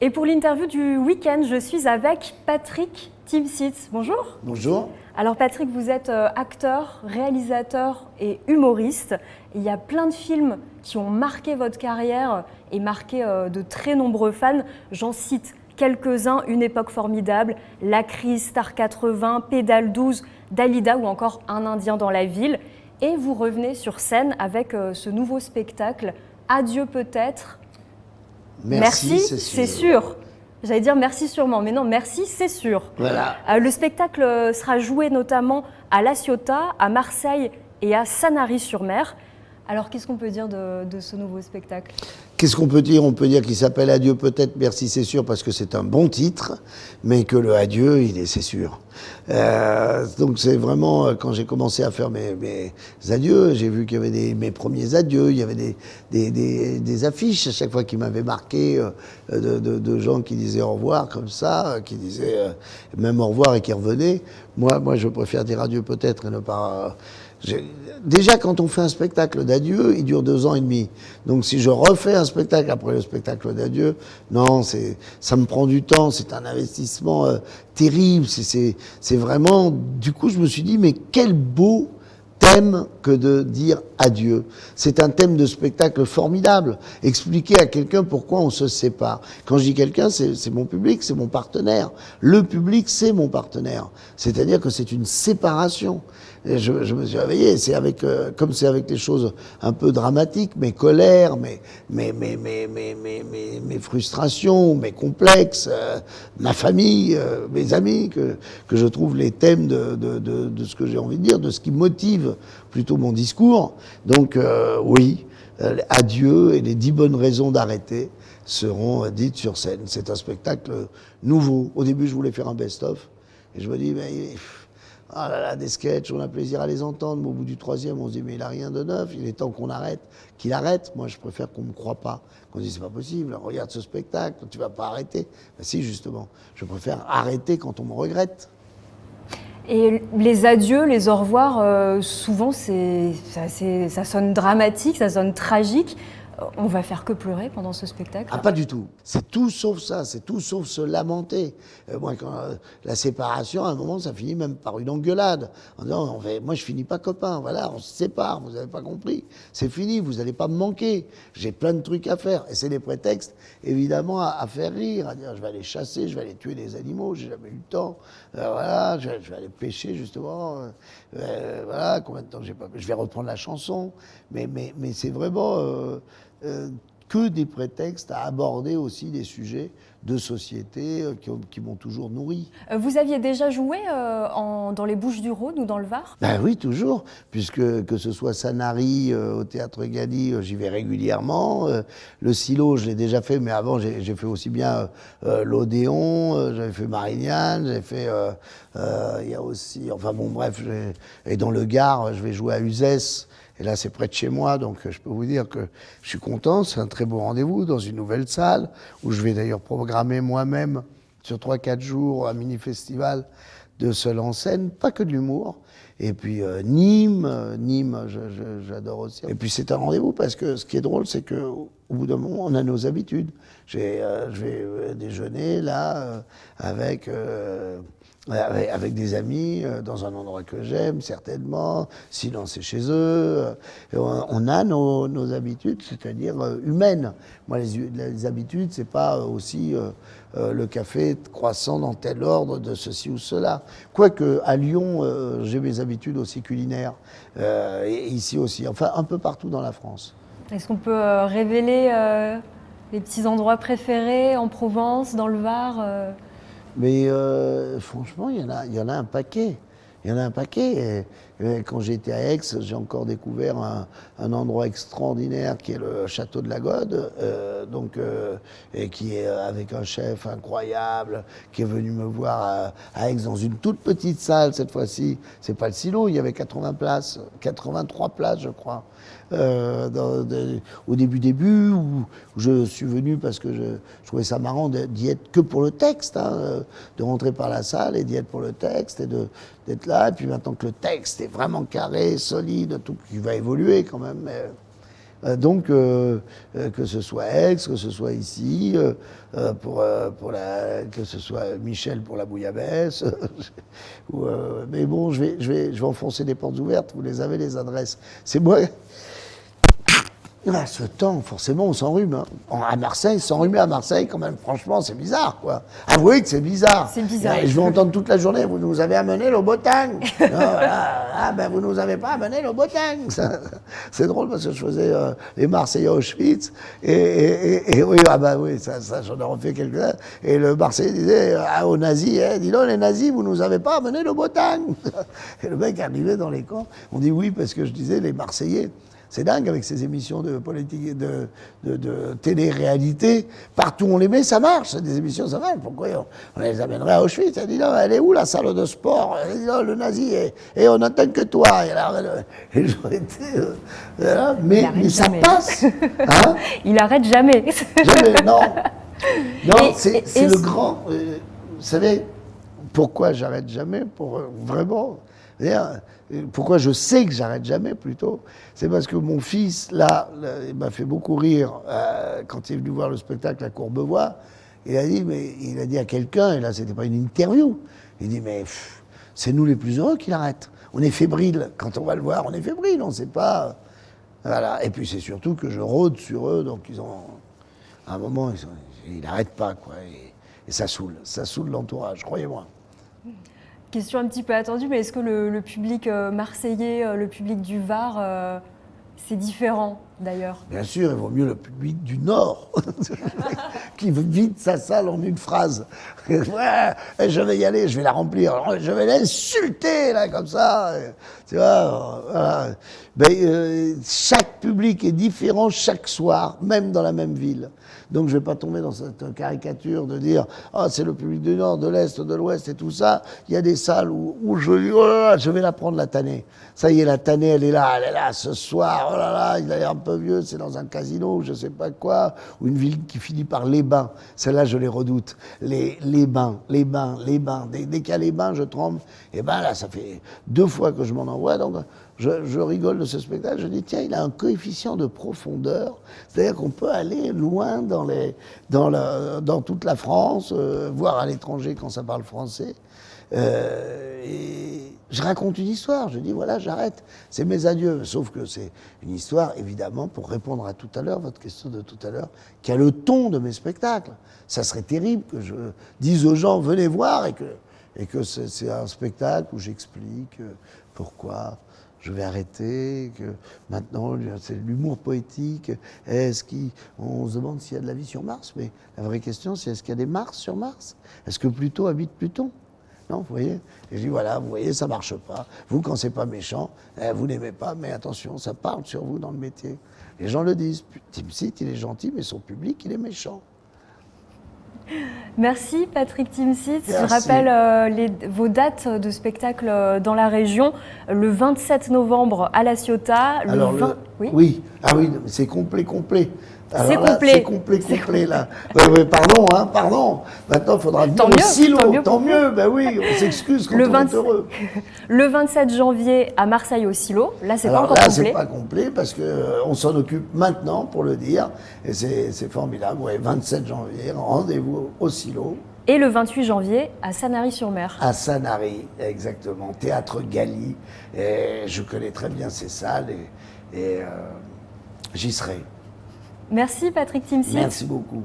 Et pour l'interview du week-end, je suis avec Patrick Timsit. Bonjour. Bonjour. Alors Patrick, vous êtes acteur, réalisateur et humoriste. Il y a plein de films qui ont marqué votre carrière et marqué de très nombreux fans. J'en cite quelques-uns: Une époque formidable, La crise, Star 80, Pédale 12, Dalida ou encore Un Indien dans la ville. Et vous revenez sur scène avec ce nouveau spectacle, Adieu peut-être. Merci, c'est sûr. J'allais dire merci sûrement, mais non, merci, c'est sûr. Voilà. Le spectacle sera joué notamment à La Ciotat, à Marseille et à Sanary-sur-Mer. Alors, qu'est-ce qu'on peut dire de ce nouveau spectacle ? Qu'est-ce qu'on peut dire ? On peut dire qu'il s'appelle Adieu peut-être, merci c'est sûr, parce que c'est un bon titre, mais que le adieu, c'est sûr. Donc c'est vraiment, quand j'ai commencé à faire mes adieux, j'ai vu qu'il y avait mes premiers adieux, il y avait des affiches à chaque fois qui m'avaient marqué, de gens qui disaient au revoir comme ça, qui disaient même au revoir et qui revenaient. Moi je préfère dire adieu peut-être et ne pas... Déjà, quand on fait un spectacle d'adieu, il dure 2 ans et demi. Donc, si je refais un spectacle après le spectacle d'adieu, non, ça me prend du temps. C'est un investissement terrible. C'est vraiment. Du coup, je me suis dit, mais quel beau thème que de dire adieu. C'est un thème de spectacle formidable. Expliquer à quelqu'un pourquoi on se sépare. Quand je dis quelqu'un, c'est mon public, c'est mon partenaire. Le public, c'est mon partenaire. C'est-à-dire que c'est une séparation. Et je me suis réveillé. C'est avec, comme c'est avec les choses un peu dramatiques, mes colères, mes frustrations, mes complexes, ma famille, mes amis, que je trouve les thèmes de ce que j'ai envie de dire, de ce qui motive plutôt mon discours. Donc oui, adieu et les 10 bonnes raisons d'arrêter seront dites sur scène. C'est un spectacle nouveau. Au début, je voulais faire un best-of et je me dis, mais ah là là, des sketchs, on a plaisir à les entendre, mais au bout du 3e, on se dit, mais il n'a rien de neuf, il est temps qu'on arrête, qu'il arrête. Moi, je préfère qu'on ne me croie pas, qu'on dise, c'est pas possible, regarde ce spectacle, tu vas pas arrêter. Ben si, justement, je préfère arrêter quand on me regrette. Et les adieux, les au revoir, souvent, ça sonne dramatique, ça sonne tragique. On va faire que pleurer pendant ce spectacle ? Ah, pas du tout. C'est tout sauf ça, c'est tout sauf se lamenter. Moi, quand la séparation, à un moment, ça finit même par une engueulade. En disant, moi, je finis pas copain, voilà, on se sépare, vous avez pas compris. C'est fini, vous allez pas me manquer. J'ai plein de trucs à faire. Et c'est des prétextes, évidemment, à faire rire, à dire, je vais aller chasser, je vais aller tuer des animaux, j'ai jamais eu le temps. Voilà, je vais aller pêcher, justement. Voilà, combien de temps j'ai pas... Je vais reprendre la chanson. Mais c'est vraiment... que des prétextes à aborder aussi des sujets de société qui m'ont toujours nourri. Vous aviez déjà joué dans les Bouches-du-Rhône ou dans le Var ? Ben oui, toujours, puisque que ce soit Sanary, au Théâtre Galy, j'y vais régulièrement. Le Silo, je l'ai déjà fait, mais avant, j'ai fait aussi bien l'Odéon, j'avais fait Marignane, j'ai fait... il y a aussi... Enfin bon, bref, et dans le Gard, je vais jouer à Uzès. Et là, c'est près de chez moi, donc je peux vous dire que je suis content. C'est un très beau rendez-vous dans une nouvelle salle, où je vais d'ailleurs programmer moi-même, sur 3-4 jours, un mini-festival de seul en scène, pas que de l'humour. Et puis Nîmes, j'adore aussi. Et puis c'est un rendez-vous, parce que ce qui est drôle, c'est qu'au bout d'un moment, on a nos habitudes. Je vais déjeuner, là, avec des amis, dans un endroit que j'aime, certainement, sinon c'est chez eux. On a nos habitudes, c'est-à-dire humaines. Moi, les habitudes, c'est pas aussi le café croissant dans tel ordre de ceci ou cela. Quoique, à Lyon, j'ai mes habitudes aussi culinaires, et ici aussi, enfin un peu partout dans la France. Est-ce qu'on peut révéler les petits endroits préférés en Provence, dans le Var Mais franchement, il y en a un paquet. Il y en a un paquet. Et quand j'étais à Aix, j'ai encore découvert un endroit extraordinaire qui est le château de la Gode, et qui est avec un chef incroyable qui est venu me voir à Aix dans une toute petite salle cette fois-ci. C'est pas le Silo, il y avait 80 places, 83 places, je crois. Au début, où je suis venu parce que je trouvais ça marrant d'y être que pour le texte, de rentrer par la salle et d'y être pour le texte et d'être là. Et puis maintenant que le texte est vraiment carré, solide, tout qui va évoluer quand même. Mais Donc, que ce soit Aix, que ce soit ici, que ce soit Michel pour la bouillabaisse. Mais bon, je vais enfoncer des portes ouvertes, vous les avez, les adresses. C'est moi... Ah, ce temps, forcément, on s'enrhume. Hein. À Marseille, s'enrhumer à Marseille, quand même, franchement, c'est bizarre, quoi. Avouez que c'est bizarre. C'est bizarre. Et je vais entendre toute la journée, vous nous avez amené le Botang. Ah, ben, vous nous avez pas amené le Botang. C'est drôle parce que je faisais les Marseillais à Auschwitz. Et oui, ah ben oui, ça j'en ai refait quelques-uns. Et le Marseillais disait aux nazis, dis donc, les nazis, vous nous avez pas amené le Botang. Et le mec arrivait dans les camps. On dit oui, parce que je disais, les Marseillais. C'est dingue avec ces émissions de politique, de télé-réalité. Partout où on les met, ça marche. C'est des émissions, ça marche. Pourquoi on les amènerait à Auschwitz? Elle dit non, elle est où la salle de sport? Elle dit non, le nazi, et on n'attend que toi. Et alors, j'aurais été. Mais ça passe. Hein? Il arrête jamais. Jamais, non. Non, c'est le grand. Vous savez, pourquoi j'arrête jamais? Pour vraiment. Pourquoi je sais que j'arrête jamais, plutôt, c'est parce que mon fils, là, il m'a fait beaucoup rire quand il est venu voir le spectacle à Courbevoie. Il a dit à quelqu'un, et là, c'était pas une interview, il dit, mais c'est nous les plus heureux qu'il arrête. On est fébrile. Quand on va le voir, on est fébrile, on ne sait pas. Voilà. Et puis c'est surtout que je rôde sur eux, donc ils ont. À un moment, ils n'arrêtent pas, quoi. Et ça saoule l'entourage, croyez-moi. Question un petit peu attendue, mais est-ce que le public marseillais, le public du Var, c'est différent d'ailleurs? Bien sûr, il vaut mieux le public du Nord, qui vide sa salle en une phrase. Ouais, je vais y aller, je vais la remplir, je vais l'insulter, là, comme ça. Tu vois, voilà. Chaque public est différent chaque soir, même dans la même ville. Donc je ne vais pas tomber dans cette caricature de dire « Ah, c'est le public du Nord, de l'Est, de l'Ouest et tout ça ». Il y a des salles où je vais la prendre, la tannée. Ça y est, la tannée, elle est là ce soir. Oh là là, il a l'air un peu vieux, c'est dans un casino, je ne sais pas quoi, ou une ville qui finit par les bains. Celle-là, je les redoute. Les bains. Dès qu'il y a les bains, je tremble. Et ben là, ça fait 2 fois que je m'en envoie. Donc, je rigole de ce spectacle. Je dis, tiens, il a un coefficient de profondeur. C'est-à-dire qu'on peut aller loin dans toute la France, voire à l'étranger quand ça parle français. Et je raconte une histoire, je dis voilà, j'arrête, c'est mes adieux. Sauf que c'est une histoire, évidemment, pour répondre à tout à l'heure, votre question de tout à l'heure, qui a le ton de mes spectacles. Ça serait terrible que je dise aux gens venez voir et que c'est un spectacle où j'explique pourquoi je vais arrêter, que maintenant c'est l'humour poétique. On se demande s'il y a de la vie sur Mars, mais la vraie question c'est est-ce qu'il y a des Mars sur Mars? Est-ce que Pluton habite Pluton? Non, vous voyez? Et je dis, voilà, vous voyez, ça marche pas. Vous, quand c'est pas méchant, vous n'aimez pas, mais attention, ça parle sur vous dans le métier. Les gens le disent. Timsit, il est gentil, mais son public, il est méchant. Merci Patrick Timsit. Je rappelle vos dates de spectacle dans la région. Le 27 novembre à La Ciotat. Oui, c'est complet. C'est complet. C'est complet, là. Oui, pardon. Maintenant, il faudra venir au silo. Tant mieux, ben oui, on s'excuse quand on est heureux. Le 27 janvier à Marseille au silo. Là, c'est pas encore complet. Là, c'est pas complet parce qu'on s'en occupe maintenant, pour le dire. Et c'est formidable. Ouais, 27 janvier, rendez-vous au silo. Et le 28 janvier à Sanary-sur-Mer. À Sanary, exactement. Théâtre Galie. Et je connais très bien ces salles et j'y serai. Merci Patrick Timsit. Merci beaucoup.